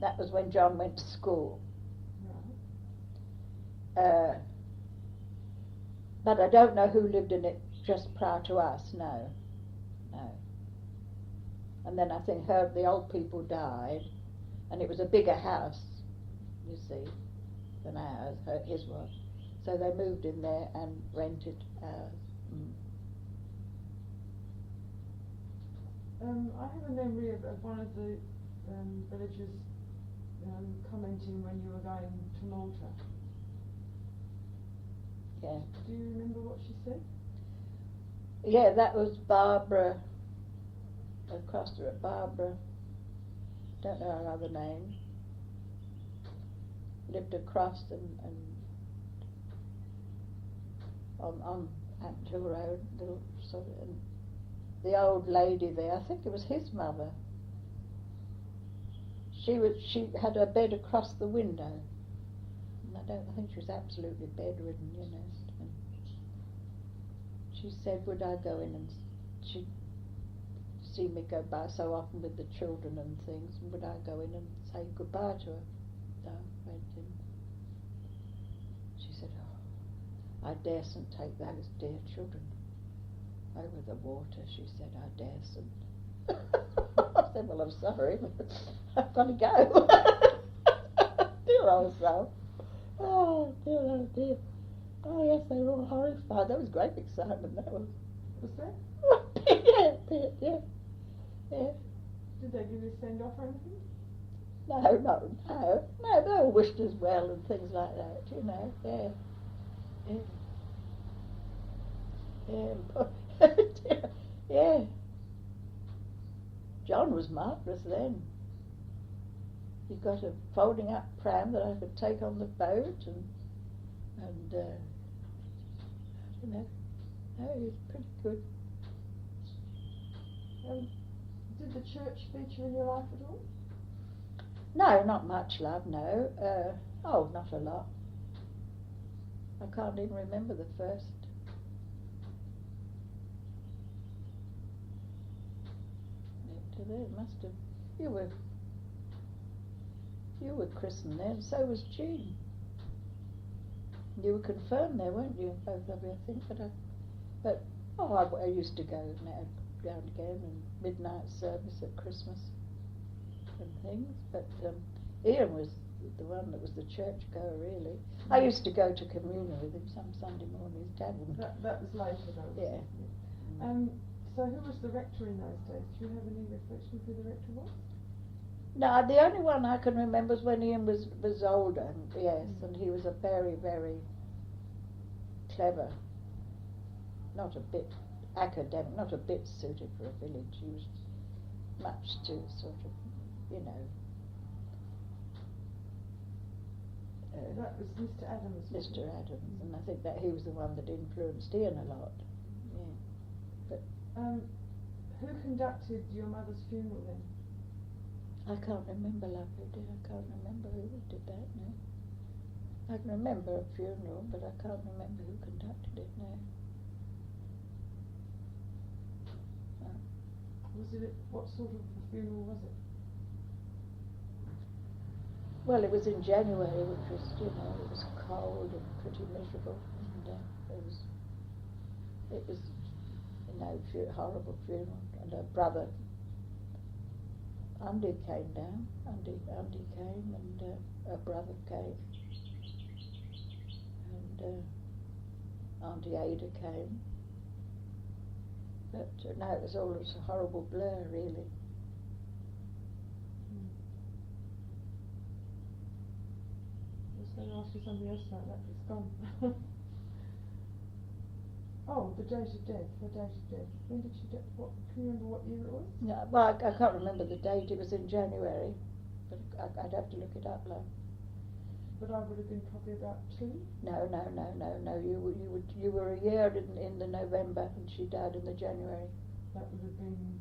That was when John went to school. Right. But I don't know who lived in it just prior to us, no. And then I think the old people died, and it was a bigger house, you see, than ours, his was. So they moved in there and rented ours. I have a memory of one of the villagers commenting when you were going to Malta. Yeah. Do you remember what she said? Yeah, that was Barbara. I crossed her at Barbara. Don't know her other name. Lived across and on Anthill Road, little sort of, and the old lady there, I think it was his mother. She had her bed across the window, and I think she was absolutely bedridden, you know. And she said, would I go in, and she'd see me go by so often with the children and things, and would I go in and say goodbye to her? No, I went in. She said, oh, I daresn't take those dear children over the water. She said, I daresn't. I said, well, I'm sorry, but I've got to go. Dear old soul. Oh, dear, oh, dear. Oh, yes, they were all horrified. That was great excitement, that was. Was there? Yeah. Did they give you a send-off or anything? No, they all wished us well and things like that, you know, yeah. John was marvellous then. He got a folding up pram that I could take on the boat, and I don't know, no, he was pretty good. Did the church feature in your life at all? No, not much, love, no. Not a lot. I can't even remember the first. There must have. You were christened then, so was Jean. You were confirmed there, weren't you, both of you, I think, I used to go now and again, and midnight service at Christmas and things, but Ian was the one that was the church goer, really. I used to go to communion with him some Sunday mornings. Dad wouldn't. That was later, though. Yeah. So who was the rector in those days? Do you have any reflection who the rector was? No, the only one I can remember was when Ian was older, yes, and he was a very, very clever, not a bit academic, not a bit suited for a village. He was much too sort of, you know. That was Mr. Adams. Mr. Adams, and I think that he was the one that influenced Ian a lot. Yeah. But who conducted your mother's funeral then? I can't remember, lovely dear. I can't remember who did that now. I can remember a funeral, but I can't remember who conducted it now. What sort of a funeral was it? Well, it was in January, which was, you know, it was cold and pretty miserable, and it was, you know, horrible funeral. And her brother, Andy, came down. Andy came, and her brother came, and Auntie Ada came. But no, it was all a horrible blur, really. I was going to ask you something else about that, but it's gone. Oh, the date of death. When did she die? Can you remember what year it was? No, well, I can't remember the date. It was in January, but I'd have to look it up, love. But I would have been probably about 2? No. You were a year in the November, and she died in the January. That would have been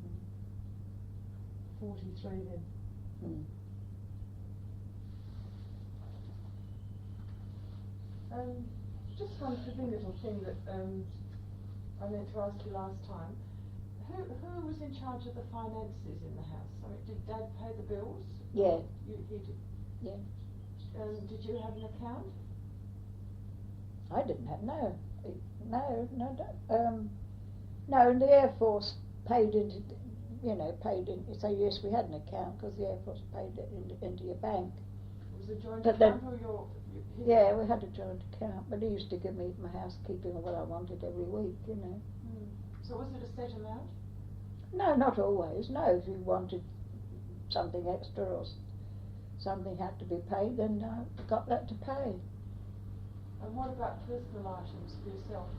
43 then. Just one trivial little thing that I meant to ask you last time. Who was in charge of the finances in the house? Sorry, did Dad pay the bills? Yeah. He did. Yeah. Did you have an account? I didn't have, no, no, the Air Force paid into, paid in, so yes, we had an account because the Air Force paid it into your bank. Was it a joint But account or your yeah, we had a joint account, but he used to give me my housekeeping of what I wanted every week, So was it a set amount? No, not always, no, if you wanted something extra or something had to be paid, then I got that to pay. And what about personal items for yourself?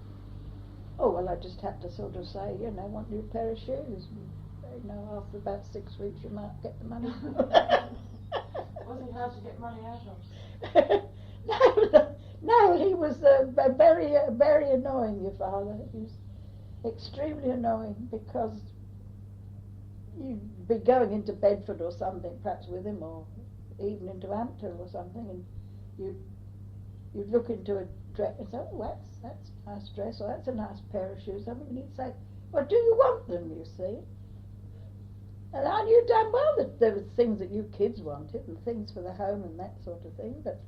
Oh, well, I just had to sort of say, want a new pair of shoes. After about 6 weeks you might get the money. Was it hard to get money out of? No, he was very, very annoying, your father. He was extremely annoying because you'd be going into Bedford or something, perhaps with him, or even into Hampton or something, and you'd look into a dress and say, oh, that's a nice dress, or that's a nice pair of shoes. And he'd say, well, do you want them, you see? And I knew damn well that there were things that you kids wanted, and things for the home and that sort of thing, but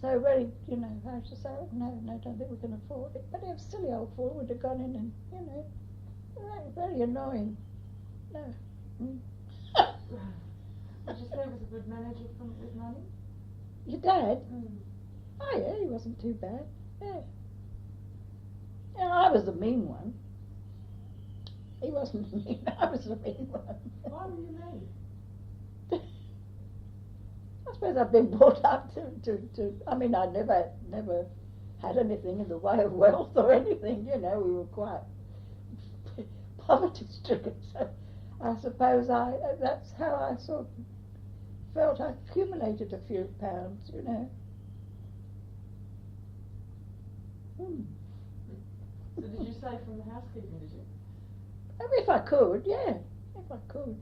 so very, I used to say, oh, no, don't think we can afford it. But a silly old fool would have gone in and, very annoying. No. Would you say he was a good manager with money? Your dad? Oh yeah, he wasn't too bad. Yeah. I was the mean one. He wasn't mean. I was the mean one. Why were you mean? I suppose I've been brought up to I mean, I never had anything in the way of wealth or anything, we were quite poverty stricken, so I suppose that's how I sort of felt I accumulated a few pounds, So did you save from the housekeeping, did you? If I could, yeah, if I could.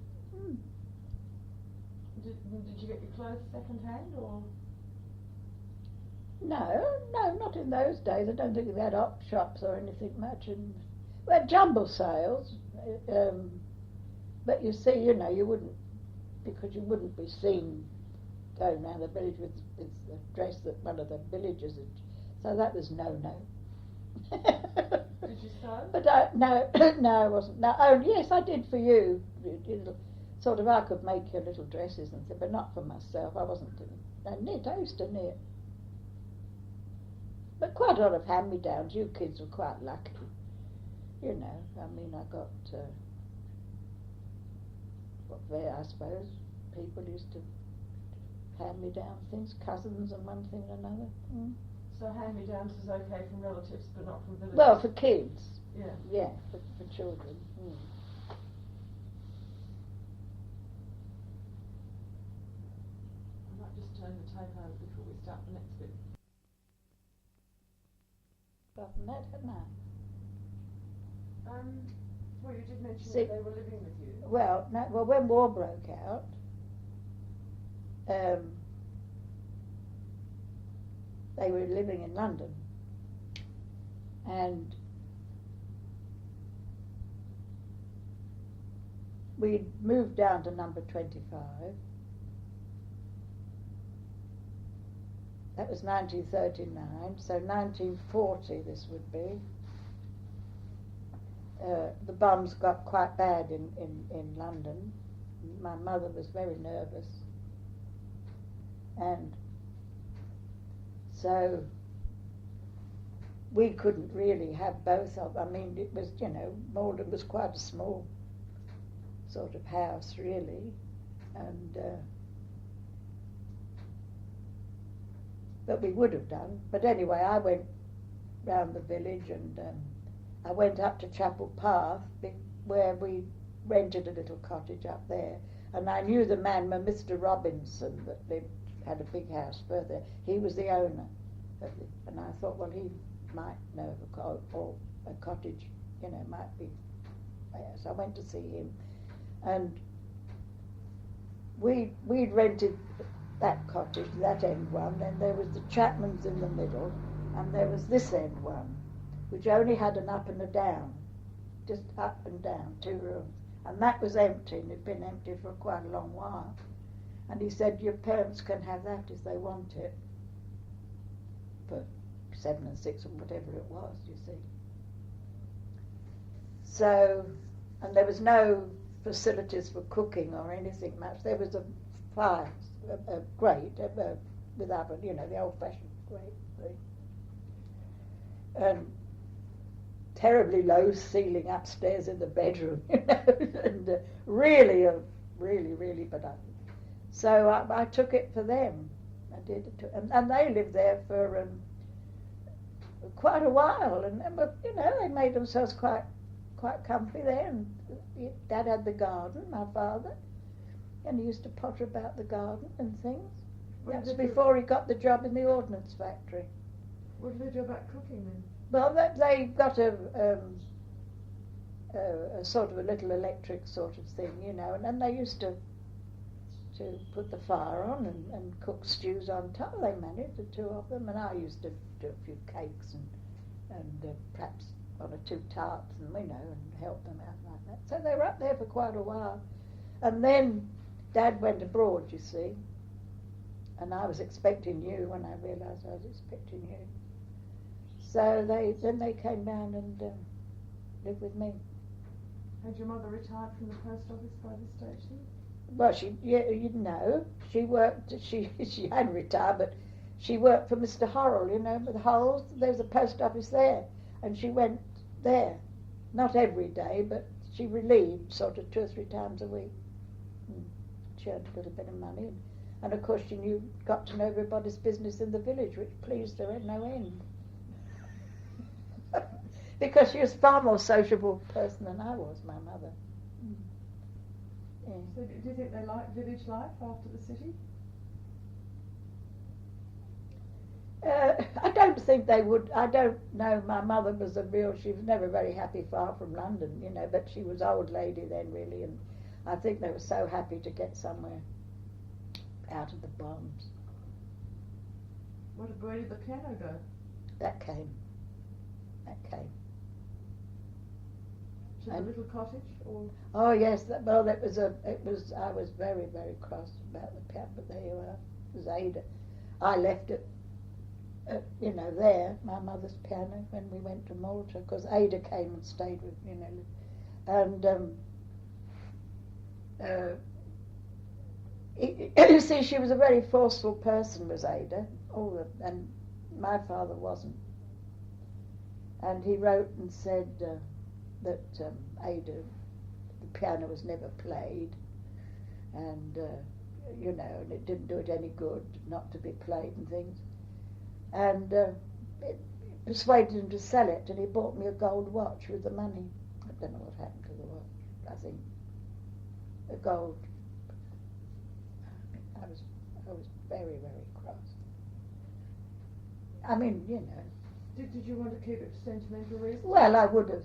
Did you get your clothes second hand or? No, not in those days. I don't think we had op shops or anything much, and we had jumble sales. But you see, you wouldn't, because you wouldn't be seen going around the village with the dress that one of the villagers had. So that was no. Did you sew? But no, I wasn't. No, oh yes, I did for you. Sort of, I could make your little dresses and things, but not for myself. I wasn't doing. I knit. I used to knit. But quite a lot of hand-me-downs. You kids were quite lucky. I mean, I got I suppose people used to hand me down things, cousins and one thing and another. So hand-me-downs is okay from relatives, but not from villagers? Well, for kids. Yeah. Yeah, for children. I might just turn the tape over before we start the next bit. Apart from that, hadn't I? Well, you did mention See, that they were living with you. Well, no, when war broke out, they were living in London, and we moved down to number 25. That was 1939, so 1940 this would be. The bombs got quite bad in London. My mother was very nervous, and so we couldn't really have both of them. I mean, it was, Malden was quite a small sort of house, really, and but we would have done. But anyway, I went round the village and I went up to Chapel Path, where we rented a little cottage up there, and I knew the man, Mr. Robinson, that had a big house further. He was the owner of it, and I thought, well, he might know or a cottage, might be there. So I went to see him, and we'd rented that cottage, that end one, then there was the Chapmans in the middle, and there was this end one, which only had an up and a down. just up and down, 2 rooms. And that was empty, and it'd been empty for quite a long while. And he said, your parents can have that if they want it, for 7 and 6 or whatever it was, you see. So, and there was no facilities for cooking or anything much. There was a fire, a grate, with oven, you know, the old-fashioned grate thing. And terribly low ceiling upstairs in the bedroom, you know, and really, but so I took it for them. I did it and they lived there for quite a while, and you know, they made themselves quite comfy there. And Dad had the garden, my father, and he used to potter about the garden and things. That's before he got the job in the ordnance factory. What did they do about cooking then? Well, they got a sort of a little electric sort of thing, you know, and then they used to put the fire on and cook stews on top. They managed, the 2 of them, and I used to do a few cakes and perhaps 1 or 2 tarts, and you know, and help them out like that. So they were up there for quite a while, and then Dad went abroad, you see, and I was expecting you when I realised I was expecting you. So they came down and lived with me. Had your mother retired from the post office by this stage then? Well, you know, she worked. She hadn't retired, but she worked for Mr. Horrell. You know, with Horrell's. There's a post office there, and she went there, not every day, but she relieved sort of 2 or 3 times a week. She earned a little bit of money, and of course she got to know everybody's business in the village, which pleased her at no end. Because she was a far more sociable person than I was, my mother. Yeah. So do you think they liked village life after the city? I don't think they would. I don't know. My mother was she was never very happy far from London, you know, but she was old lady then, really, and I think they were so happy to get somewhere out of the bombs. Where did the piano go? That came. To the little cottage, or? Oh yes, well I was very, very cross about the piano, but there you are. It was Ada. I left it, you know, there, my mother's piano, when we went to Malta, because Ada came and stayed with, you know, and you see, she was a very forceful person, was Ada, and my father wasn't. And he wrote and said that Ada, the piano was never played, and you know, and it didn't do it any good not to be played and things. And it persuaded him to sell it, and he bought me a gold watch with the money. I don't know what happened to the watch. I think the gold. I was very, very cross. I mean, you know. Did you want to keep it for sentimental reasons? Well, I would have.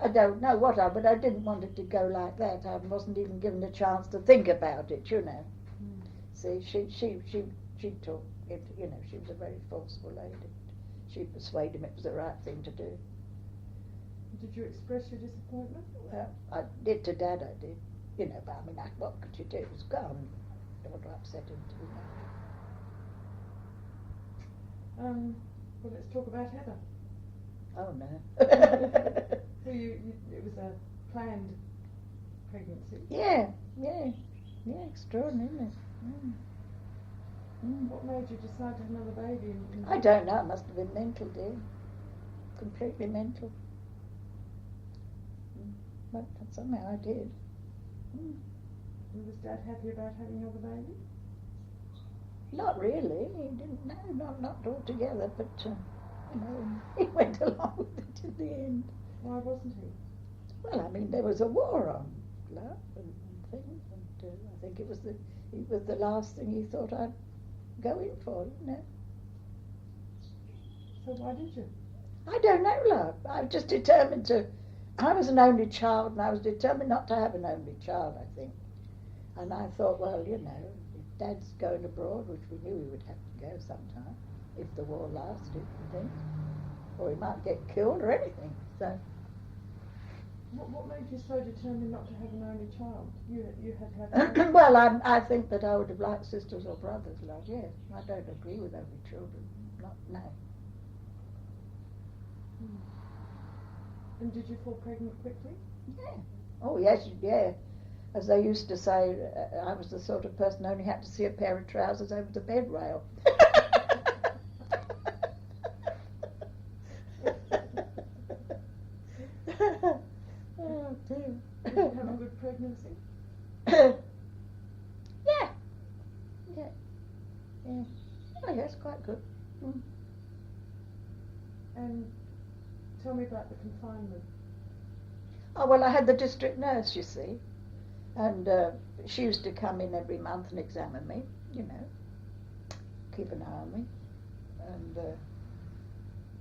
I don't know what but I didn't want it to go like that. I wasn't even given a chance to think about it, you know. See, she took it, you know, she was a very forceful lady. She persuaded him it was the right thing to do. Did you express your disappointment? Well, I did to Dad, I did. You know, but I mean, what could you do? It was gone. I don't want to upset him too much. Well, let's talk about Heather. Oh no. So it was a planned pregnancy. Yeah, extraordinary, isn't it? What made you decide to have another baby? I don't know, it must have been mental, dear. Completely mental. But somehow I did. And was Dad happy about having another baby? Not really. He didn't. No, not altogether. But you know, he went along with it in the end. Why wasn't he? Well, I mean, there was a war on, love and things, and I think it was the last thing he thought I'd go in for, you know. So why did you? I don't know, love. I was just determined to. I was an only child, and I was determined not to have an only child, I think. And I thought, well, you know, if Dad's going abroad, which we knew he would have to go sometime, if the war lasted and things, or he might get killed or anything. So What made you so determined not to have an only child? You had had. Well, I think that I would have liked sisters or brothers, love, yes. I don't agree with only children. No. And did you fall pregnant quickly? Yeah. Oh, yes, yeah. As they used to say, I was the sort of person who only had to see a pair of trousers over the bed rail. Oh, dear. Did you have a good pregnancy? Yeah. Oh, yes, quite good. And tell me about the confinement. Oh, well, I had the district nurse, you see, and she used to come in every month and examine me, you know, keep an eye on me. And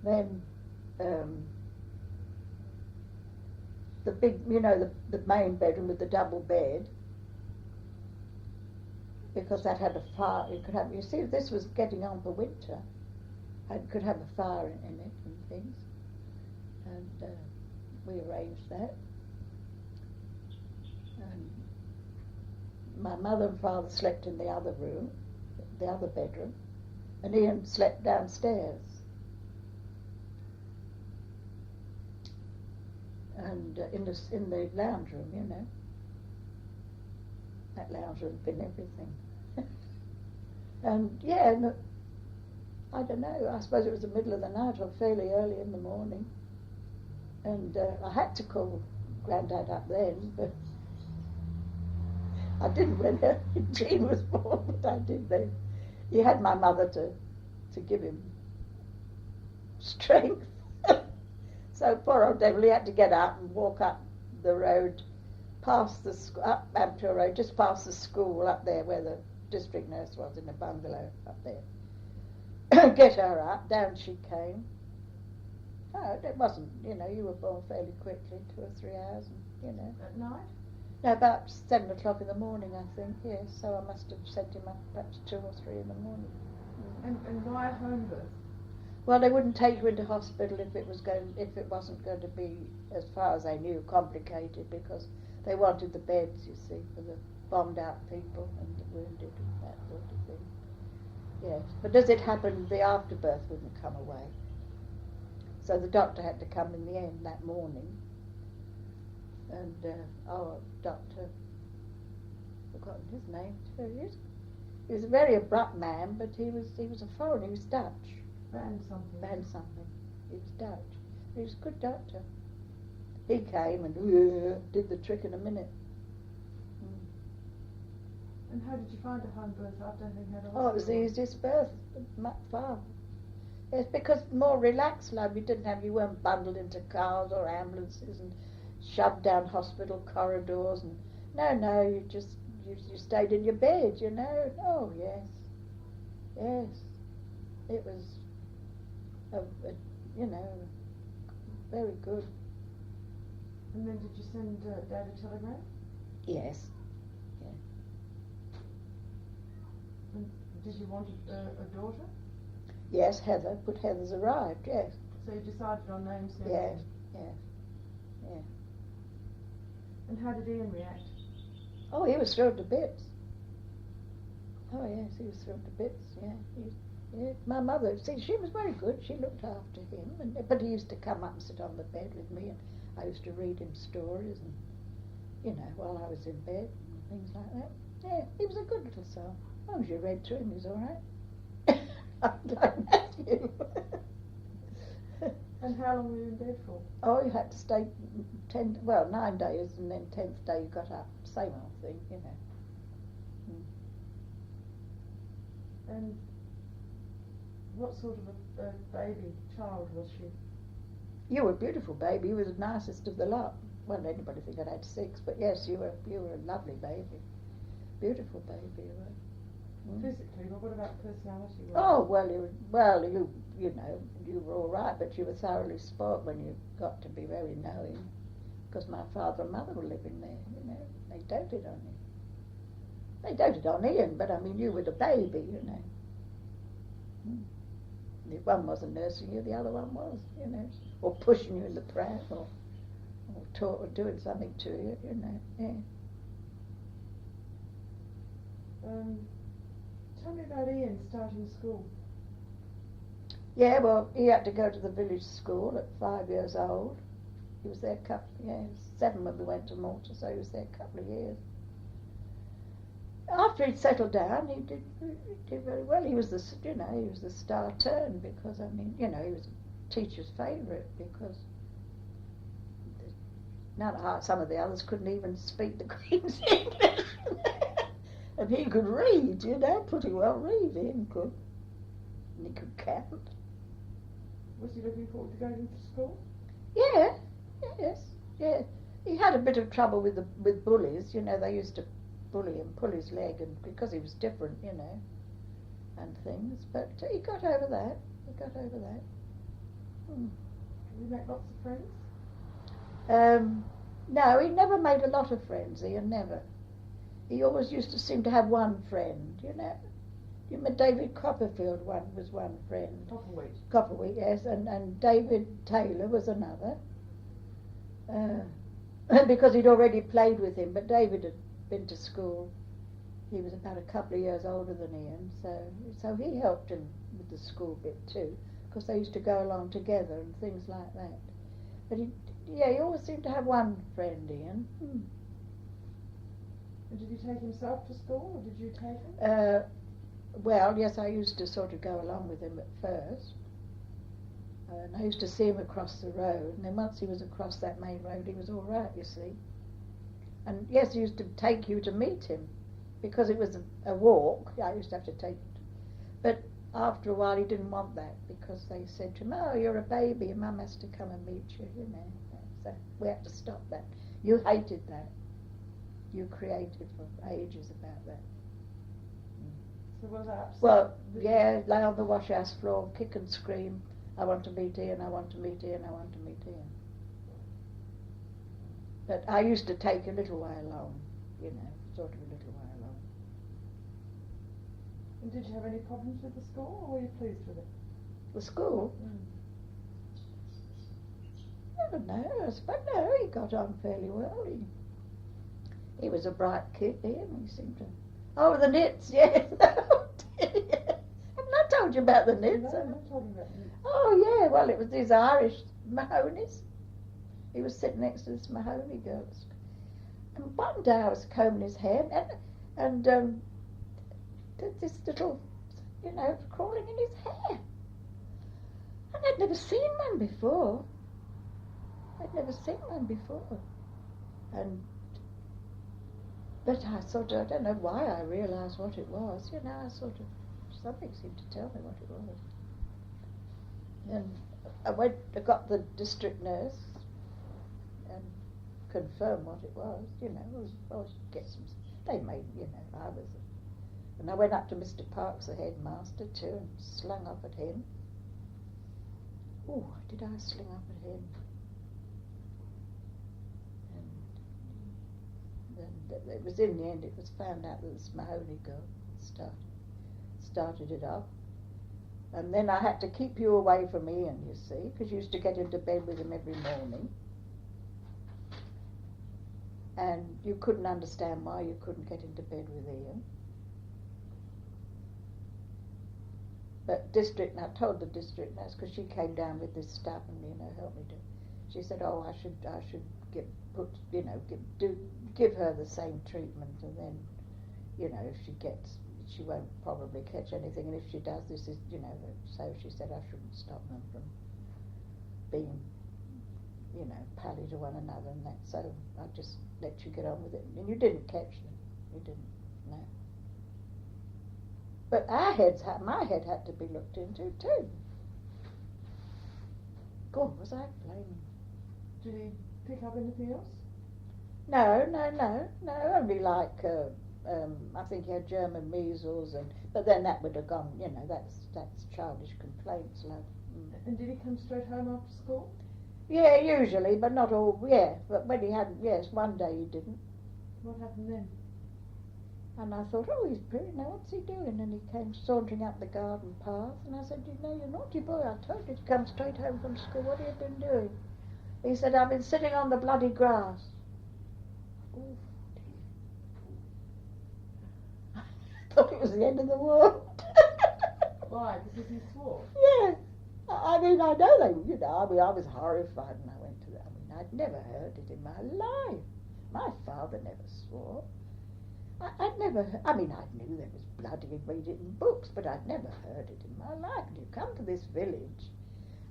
then the big, you know, the main bedroom with the double bed, because that had a fire, you could have, you see, this was getting on for winter, could have a fire in it and things, and we arranged that. And my mother and father slept in the other room, the other bedroom, and Ian slept downstairs. And in the lounge room, you know. That lounge room had been everything. And yeah, and I don't know, I suppose it was the middle of the night or fairly early in the morning. And I had to call Grandad up then, but I didn't when Jean was born, but I did then. He had my mother to give him strength. So poor old devil, he had to get up and walk up the road, past the up Ampere Road, just past the school up there where the district nurse was in a bungalow up there. Get her up, down she came. Oh, it wasn't, you know, you were born fairly quickly, 2 or 3 hours, and, you know. At night? No, about 7 o'clock in the morning, I think, yes. So I must have sent him up perhaps 2 or 3 in the morning. And why a home birth? Well, they wouldn't take you into hospital if it wasn't going to be, as far as they knew, complicated, because they wanted the beds, you see, for the bombed out people and the wounded and that sort of thing. Yes, but as it happened, the afterbirth wouldn't come away. So the doctor had to come in the end that morning. And our doctor, forgotten his name too. He was a very abrupt man, but he was a foreigner. He was Dutch. Van something. He was Dutch. He was a good doctor. He came and did the trick in a minute. And how did you find a home birth after having had a hospital? Oh, it was the easiest birth, far. Yes, because more relaxed, love. You weren't bundled into cars or ambulances and shoved down hospital corridors. And no, you stayed in your bed, you know. Oh yes, it was, you know, very good. And then did you send Dad a telegram? Yes. And did you want a daughter? Yes, Heather. But Heather's arrived. Yes. So you decided on names and Yes. everything? Yes. And how did Ian react? Oh, he was thrilled to bits. Oh yes, he was thrilled to bits. Yeah. My mother, see, she was very good. She looked after him, but he used to come up and sit on the bed with me, and I used to read him stories, and you know, while I was in bed and things like that. Yeah, he was a good little soul. As long as you read to him, he was all right. Like Matthew. And how long were you in bed for? Oh, you had to stay 9 days, and then 10th day you got up. Same old thing, you know. And what sort of a baby child was she? You were a beautiful baby. You were the nicest of the lot. Well, anybody think I'd had 6, but yes, you were a lovely baby. Beautiful baby you were. Physically, but what about personality? Oh, you know, you were all right, but you were thoroughly spoilt when you got to be very knowing, because my father and mother were living there, you know. They doted on you. They doted on Ian, but I mean, you were the baby, you know. If one wasn't nursing you, the other one was, you know, or pushing you in the pram, or or doing something to you, you know. Yeah. Tell me about Ian starting school. Yeah, well, he had to go to the village school at 5 years old. He was there a couple, yeah, he was 7 when we went to Malta, so he was there a couple of years. After he'd settled down, he did very well. He was the star turn because, I mean, you know, he was a teacher's favourite because some of the others couldn't even speak the Queen's English. And he could read, you know, pretty well read, Ian could. And he could count. Was he looking forward to going to school? Yeah, yes, yeah. He had a bit of trouble with bullies, you know, they used to bully him, pull his leg, and because he was different, you know, and things. But he got over that. Did he make lots of friends? No, he never made a lot of friends, Ian, never. He always used to seem to have one friend, you know. You remember David Copperfield was one friend. Copperwheat, yes, and David Taylor was another. Because he'd already played with him, but David had been to school. He was about a couple of years older than Ian, so he helped him with the school bit too, because they used to go along together and things like that. But he always seemed to have one friend, Ian. And did he take himself to school, or did you take him? Well, yes, I used to sort of go along with him at first. And I used to see him across the road, and then once he was across that main road, he was all right, you see. And yes, he used to take you to meet him, because it was a walk. I used to have to take him. But after a while, he didn't want that, because they said to him, "Oh, you're a baby, your mum has to come and meet you," you know. So we had to stop that. You hated that. You created for ages about that. So was that upset? Well, yeah, lay on the wash house floor, kick and scream, "I want to meet Ian, I want to meet Ian, I want to meet Ian." But I used to take a little way along, you know, sort of a little way along. And did you have any problems with the school, or were you pleased with it? The school? I don't know, but no, he got on fairly well. He was a bright kid, Ian, he seemed to... Oh, the knits, yes. Haven't I told you about the knits? No, I'm not talking about knits. Oh, yeah, well, it was these Irish Mahonies. He was sitting next to this Mahoney girl. And one day I was combing his hair, and this little, you know, crawling in his hair. And I'd never seen one before. But I don't know why I realised what it was. You know, something seemed to tell me what it was. And I got the district nurse and confirmed what it was. You know, they made, you know, and I went up to Mr. Parks, the headmaster, too, and slung up at him. Oh, did I sling up at him? And it was in the end, it was found out that this Mahoney girl started it off. And then I had to keep you away from Ian, you see, because you used to get into bed with him every morning. And you couldn't understand why you couldn't get into bed with Ian. But I told the district nurse, because she came down with this stuff and, you know, helped me to. She said, "Oh, I should give her the same treatment, and then, you know, if she won't probably catch anything, and if she does, this is, you know." So she said I shouldn't stop them from being, you know, pally to one another and that. So I just let you get on with it, and you didn't catch them. You didn't, no. But my head had to be looked into too. God, was I blaming? Did he pick up anything else? No, only like, I think he had German measles, but then that would have gone, you know, that's childish complaints, love. And did he come straight home after school? Yeah, usually, but not all, yeah, but when he hadn't, yes, one day he didn't. What happened then? And I thought, oh, he's pretty, now what's he doing? And he came sauntering up the garden path, and I said, "You know, you naughty boy, I told you to come straight home from school, what have you been doing?" He said, I've been sitting on the bloody grass. Ooh, dear. I thought it was the end of the world. Why? Because he swore? Yeah. I mean, I know they, I was horrified when I went to that. I mean, I'd never heard it in my life. My father never swore. I'd never heard, I mean, I knew there was blood, you'd read it in books, but I'd never heard it in my life. And you come to this village,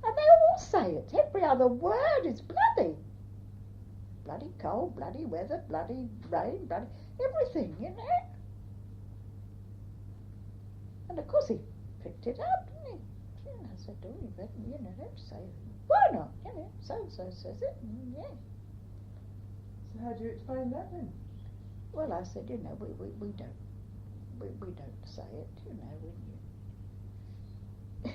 and they all say it. Every other word is bloody. Bloody cold, bloody weather, bloody rain, bloody everything, you know. And of course he picked it up, didn't he? And I said, oh, you better, don't say it. Why not? So-and-so says it, and yeah. So how do you explain that then? Well, I said, we don't say it, I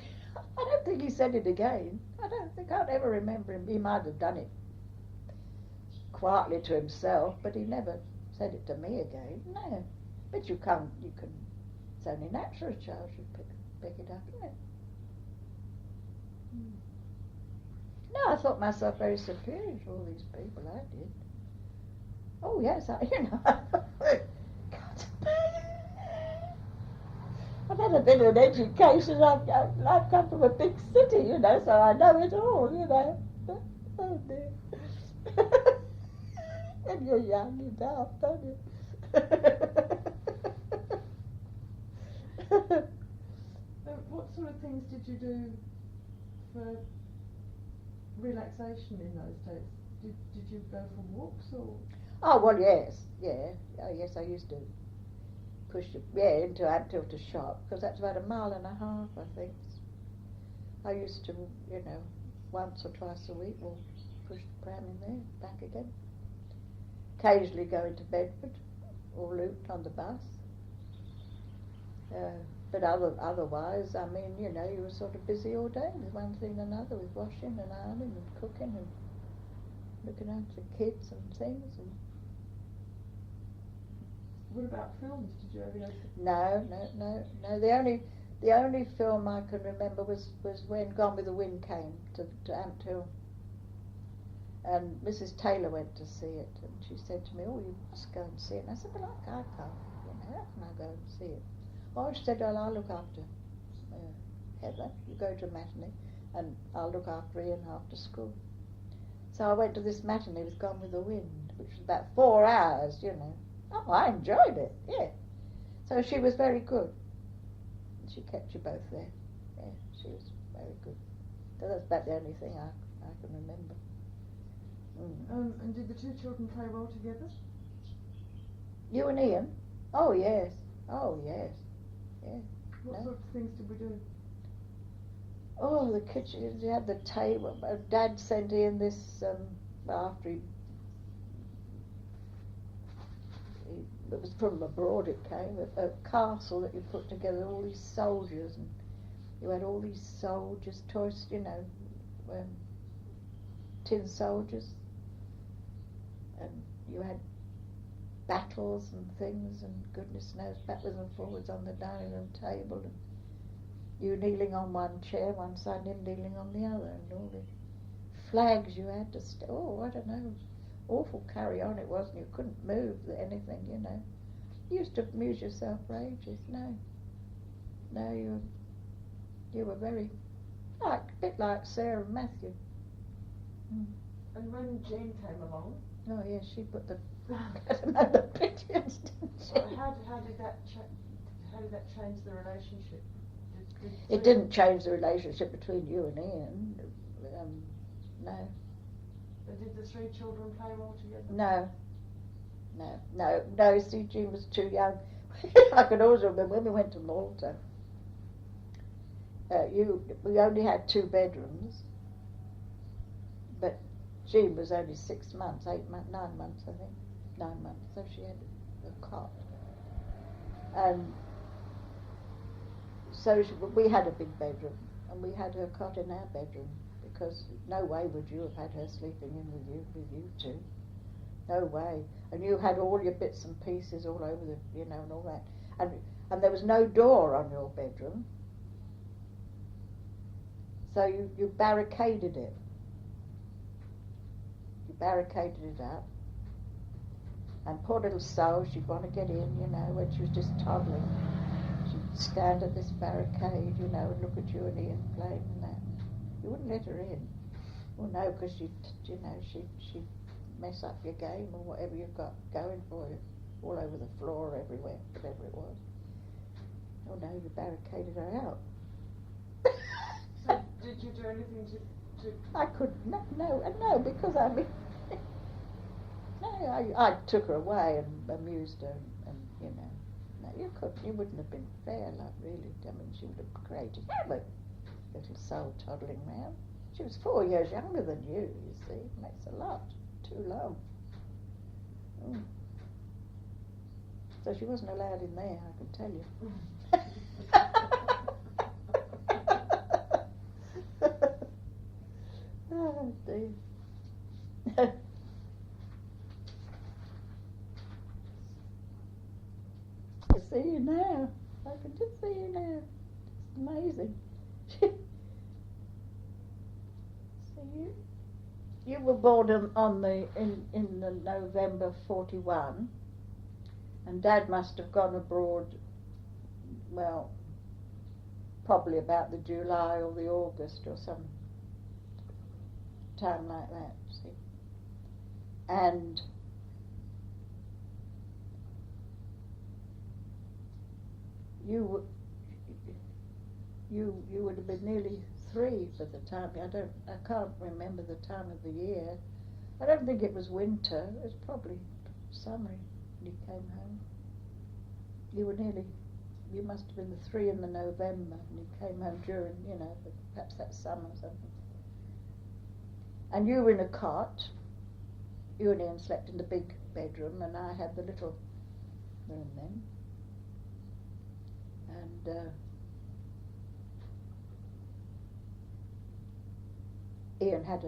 don't think he said it again. I can't ever remember him. He might have done it quietly to himself, but he never said it to me again. No. But you can, it's only natural a child should pick it up, isn't it? No, I thought myself very superior to all these people, I did. Oh yes, I've had a bit of an education. I've come from a big city, so I know it all, Oh dear. And you're young, you're daft, don't you? What sort of things did you do for relaxation in those days? Did you go for walks or? Oh well, yes, yeah. Oh yes, I used to push into Ampthill to shop, because that's about 1.5 miles, I think. I used to, once or twice a week, we'll push the pram in there, back again. Occasionally go into Bedford or Luton on the bus. But otherwise, I mean, you were sort of busy all day with one thing and another, with washing and ironing and cooking and looking after kids and things. And what about films? Did you ever go to? No. The only film I can remember was when Gone with the Wind came to Ampthill. And Mrs. Taylor went to see it, and she said to me, oh, you must go and see it. And I said, well, I can't, how can I go and see it? Oh, she said, well, I'll look after Heather. You go to a matinee, and I'll look after Ian after school. So I went to this matinee with Gone with the Wind, which was about 4 hours, Oh, I enjoyed it, yeah. So she was very good. She kept you both there. Yeah, she was very good. So that's about the only thing I can remember. And did the two children play well together? You and Ian? Oh yes. Yeah. What sort of things did we do? Oh, the kitchen, you had the table. Dad sent in this, after it was from abroad it came, a castle that you put together, all these soldiers, and you had all these soldiers, toys, tin soldiers, and you had battles and things, and goodness knows, backwards and forwards on the dining room table, and you kneeling on one chair one side and him kneeling on the other, and all the flags you had to I don't know, awful carry on it was, and you couldn't move anything, You used to amuse yourself for ages. No, you were very, a bit like Sarah and Matthew. And when Jean came along? Oh yes, she put the the pictures, didn't she? How did that change the relationship? It didn't change the relationship between you and Ian. No. But did the three children play well No. together? See, Jean was too young. I can always remember when we went to Malta. We only had 2 bedrooms, but Jean was only 6 months, 9 months, I think. 9 months, so she had a cot. And so we had a big bedroom, and we had her cot in our bedroom, because no way would you have had her sleeping in with you two. No way. And you had all your bits and pieces all over the, and all that. And there was no door on your bedroom, so you barricaded it. barricaded it up. And poor little soul, she'd want to get in, you know, when she was just toddling. She'd stand at this barricade, you know, and look at you and Ian playing and that. You wouldn't let her in. Well, no, because she'd mess up your game or whatever you've got going for you, all over the floor, everywhere, whatever it was. Oh no, you barricaded her out. So did you do anything to I couldn't, no, because I mean, no, I took her away and amused her and you know, no, you wouldn't have been fair, like really. I mean, she would have created havoc, little soul toddling round. She was 4 years younger than you see, makes a lot, too long. So she wasn't allowed in there, I can tell you. Oh dear. I see you now. I can just see you now. It's amazing. So you were born in the November 41, and Dad must have gone abroad. Well, probably about the July or the August or some time like that, see. And you would have been nearly 3 for the time. I can't remember the time of the year. I don't think it was winter. It was probably summer when you came home. You must have been the 3 in the November, and you came home during, you know, perhaps that summer or something. And you were in a cot. You and Ian slept in the big bedroom, and I had the little room then. And Ian had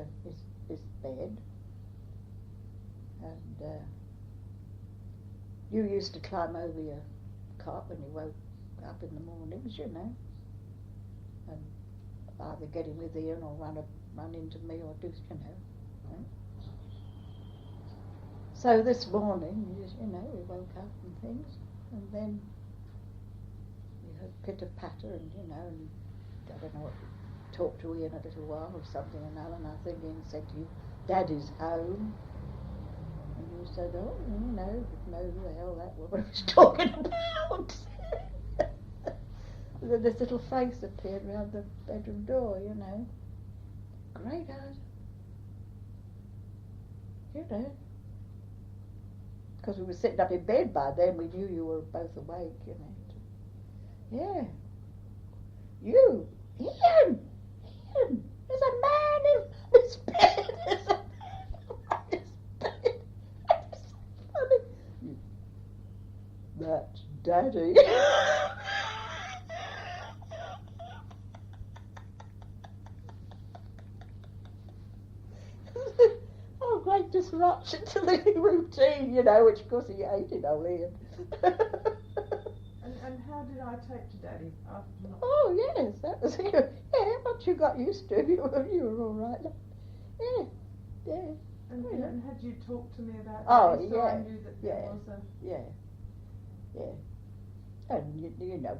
his bed, and you used to climb over your cot when you woke up in the mornings, you know, and either get in with Ian or run into me or do, you know. Right? So this morning, you know, we woke up and things, and then we heard pitter-patter and, you know, and I don't know what, talked to Ian a little while or something or another, and I think Ian said to you, Daddy's home. And you said, oh, you know who the hell that woman was talking about. And then this little face appeared round the bedroom door, you know. Great-eyed. You know. Because we were sitting up in bed by then, we knew you were both awake, you know. Yeah. You, Ian! Ian! There's a man in this bed! There's a man in this bed! It's so funny. That's Daddy. Oh, great disruption to the routine, you know, which of course he hated, old Ian. And how did I take to Daddy after not? Oh yes, that was you. Yeah, once you got used to it, you were all right. Yeah. And had you talked to me about Oh, Daddy, so yeah, I knew that there was a... Yeah. And you know,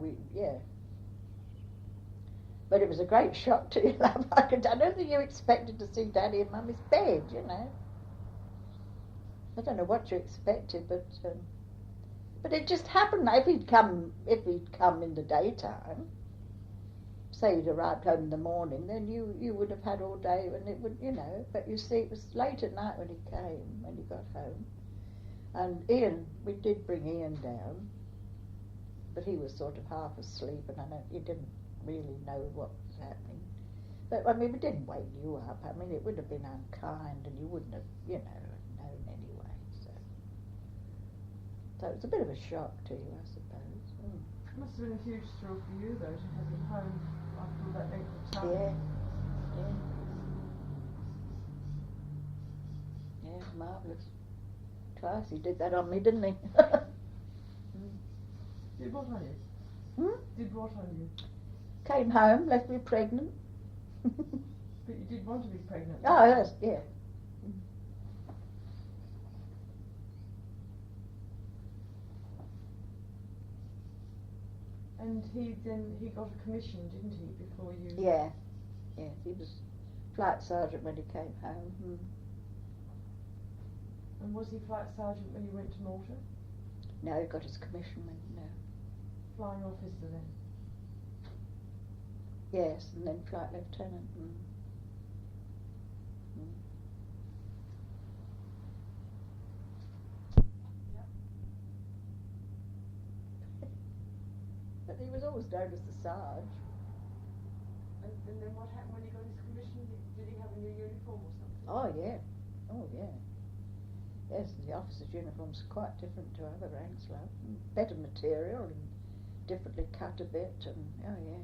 But it was a great shock to you, love. I don't think you expected to see Daddy in Mummy's bed, you know. I don't know what you expected, but it just happened. If he'd come in the daytime, say he'd arrived home in the morning, then you would have had all day, and it would, you know. But you see, it was late at night when he came, when he got home, and Ian, we did bring Ian down, but he was sort of half asleep, and he didn't really know what was happening. But I mean, we didn't wake you up. I mean, it would have been unkind, and you wouldn't have, you know, known anyway. So it was a bit of a shock to you, I suppose. It must have been a huge thrill for you, though, to have him home after all that length of time. Yeah, marvellous. Twice he did that on me, didn't he? Did what on you? Did what on you? Came home, left me pregnant. But you did want to be pregnant. Oh, yes, yeah. And he got a commission, didn't he, before you? Yeah, yeah, he was flight sergeant when he came home. Mm. And was he flight sergeant when you went to Malta? No, he got his commission when, no. Flying officer then? Yes, and then flight lieutenant. Mm. Mm. But he was always known as the Sarge. And then what happened when he got his commission? Did he have a new uniform or something? Oh yeah, oh yeah. Yes, the officer's uniform's quite different to other ranks, love. Better material and differently cut a bit, and oh yeah.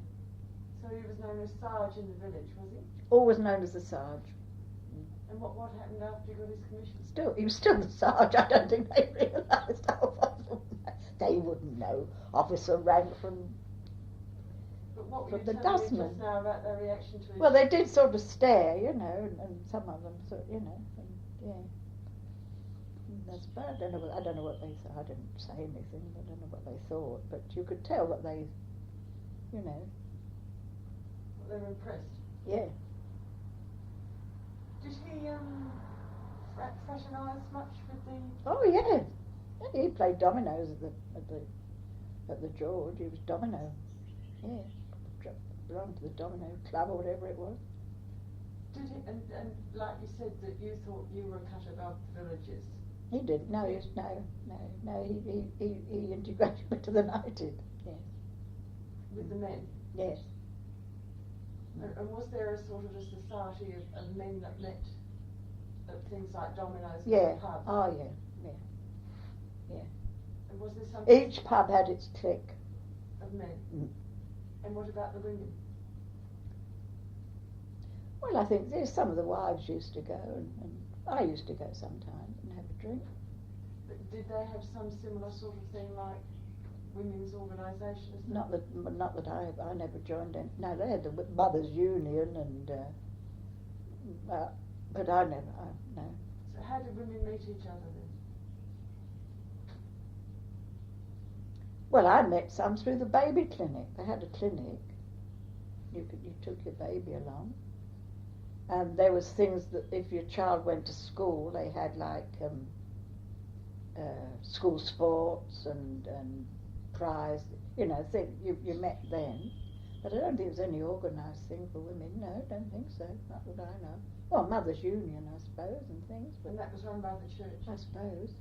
So he was known as Sarge in the village, was he? Always known as the Sarge. And what happened after he got his commission? He was still the Sarge. I don't think they realised how they wouldn't know officer rank from. But what were From you the telling me dustman. just now about their reaction to his... Well, they did sort of stare, you know, and some of them sort, you know, and, yeah. That's bad. I don't know what they thought. I didn't say anything. I don't know what they thought, but you could tell that they, you know. They were impressed. Yeah. Did he fraternise much with the... Oh yeah. Yeah, he played dominoes at the George. He was domino. Yeah. Belonged to the domino club or whatever it was. Did he, and like you said that you thought you were cut above the villagers. He didn't. No, he integrated better than I did. Yes. With the men? Yes. And was there a sort of a society of men that met at things like dominoes and Yeah. pubs? Oh yeah. Yeah. Yeah. And was there something... Each pub had its clique. Of men? Mm. And what about the women? Well, I think there's some of the wives used to go, and I used to go sometimes and have a drink. But did they have some similar sort of thing like women's organisations? Not that I never joined in. No, they had the Mothers' Union, and but I never. No. So how did women meet each other then? Well, I met some through the baby clinic. They had a clinic. You took your baby along, and there was things that if your child went to school, they had like school sports and prize. You know, you met then. But I don't think there was any organised thing for women. No, I don't think so. Not that I know. Well, Mothers' Union, I suppose, and things. But And that was run by the church? I suppose.